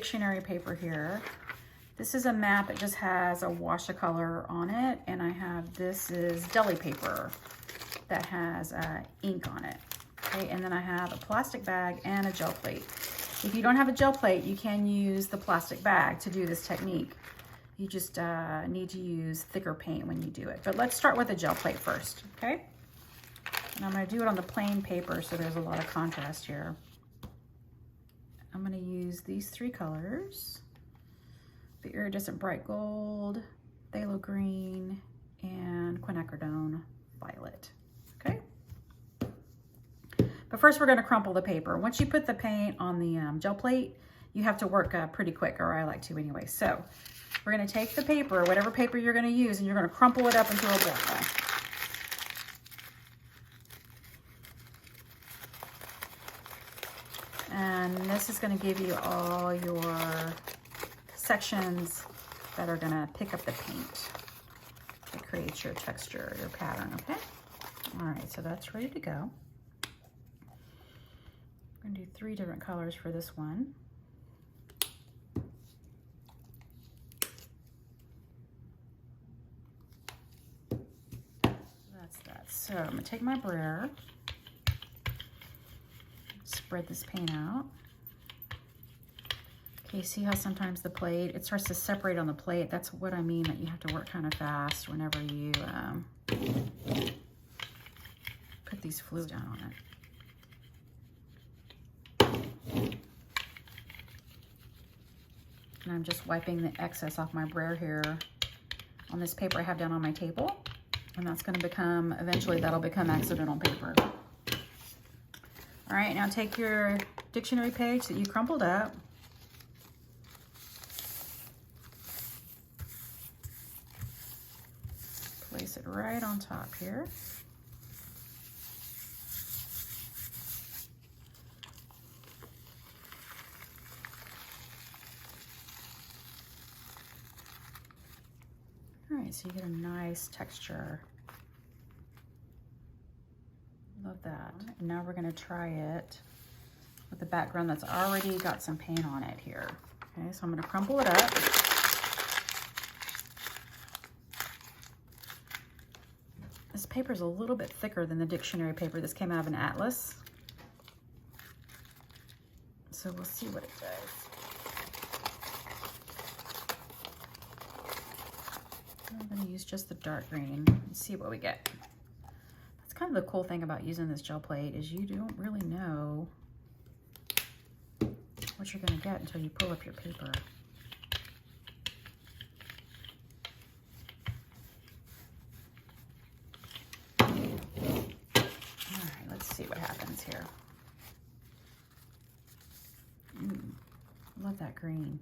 dictionary paper here. This is a map. It just has a wash of color on it. And I have, this is deli paper that has ink on it. Okay, and then I have a plastic bag and a gel plate. If you don't have a gel plate, you can use the plastic bag to do this technique. You just need to use thicker paint when you do it. But let's start with a gel plate first, okay? And I'm gonna do it on the plain paper so there's a lot of contrast here. I'm gonna use these 3 colors: the iridescent bright gold, phthalo green, and quinacridone violet, okay? But first we're gonna crumple the paper. Once you put the paint on the gel plate, you have to work pretty quick, or I like to anyway. So we're gonna take the paper, whatever paper you're gonna use, and you're gonna crumple it up into a ball. And this is gonna give you all your sections that are gonna pick up the paint to create your texture, your pattern, okay? All right, so that's ready to go. I'm gonna do 3 different colors for this one. That's that. So I'm gonna take my brayer, spread this paint out. Okay, see how sometimes the plate, it starts to separate on the plate. That's what I mean, that you have to work kind of fast whenever you put these fluids down on it. And I'm just wiping the excess off my brayer here on this paper I have down on my table. And that's gonna become, eventually that'll become accidental paper. All right, now take your dictionary page that you crumpled up. Place it right on top here. All right, so you get a nice texture. Love that. And now we're gonna try it with the background that's already got some paint on it here. Okay, so I'm gonna crumple it up. This paper is a little bit thicker than the dictionary paper. This came out of an atlas. So we'll see what it does. I'm gonna use just the dark green and see what we get. That's kind of the cool thing about using this gel plate, is you don't really know what you're gonna get until you pull up your paper. All right, let's see what happens here. Love that green.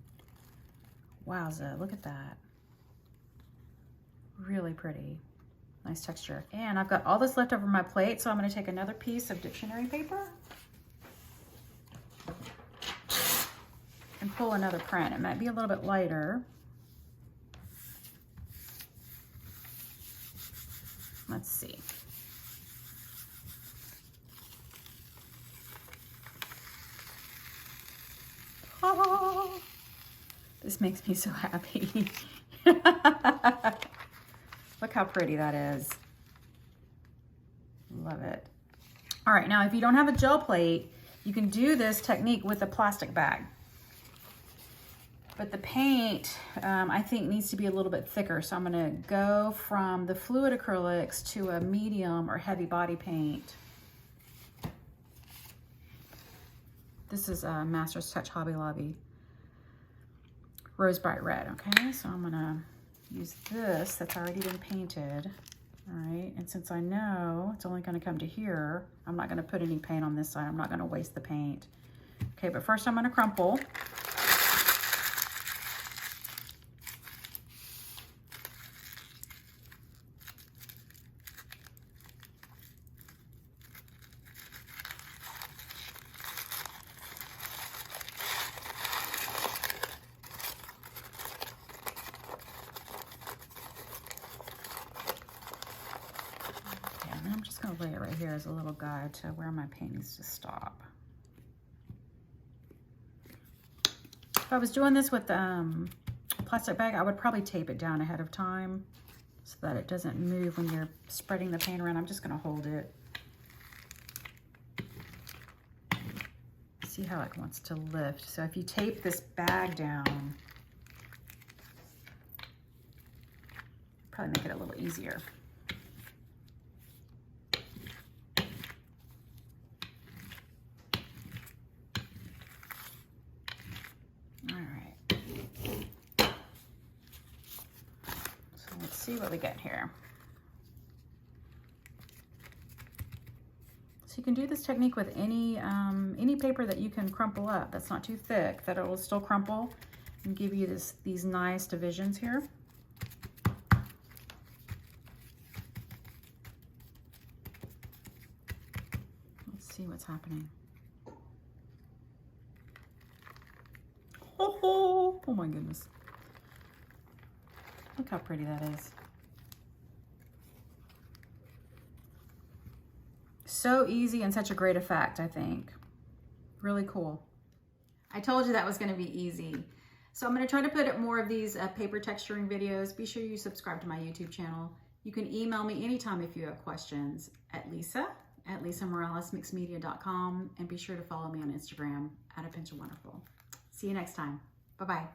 Wowza, look at that. Really pretty. Nice texture. And I've got all this left over my plate, so I'm going to take another piece of dictionary paper and pull another print. It might be a little bit lighter. Let's see. Oh, this makes me so happy. Look how pretty that is. Love it. All right, now if you don't have a gel plate, you can do this technique with a plastic bag. But the paint, I think, needs to be a little bit thicker. So I'm gonna go from the fluid acrylics to a medium or heavy body paint. This is a Master's Touch Hobby Lobby Rose Bright Red, okay? So I'm gonna use this that's already been painted, all right? And since I know it's only gonna come to here, I'm not gonna put any paint on this side. I'm not gonna waste the paint. Okay, but first I'm gonna crumple. I'm just going to lay it right here as a little guide to where my paint needs to stop. I was doing this with a plastic bag, I would probably tape it down ahead of time so that it doesn't move when you're spreading the paint around. I'm just gonna hold it. See how it wants to lift. So if you tape this bag down, probably make it a little easier. All right. So let's see what we get here. So you can do this technique with any paper that you can crumple up that's not too thick, that it will still crumple and give you these nice divisions here. Let's see what's happening. Oh my goodness. Look how pretty that is. So easy and such a great effect, I think. Really cool. I told you that was going to be easy. So I'm going to try to put more of these paper texturing videos. Be sure you subscribe to my YouTube channel. You can email me anytime if you have questions at lisamoralesmixmedia.com, and be sure to follow me on Instagram @APinchOfWonderful. See you next time. Bye-bye.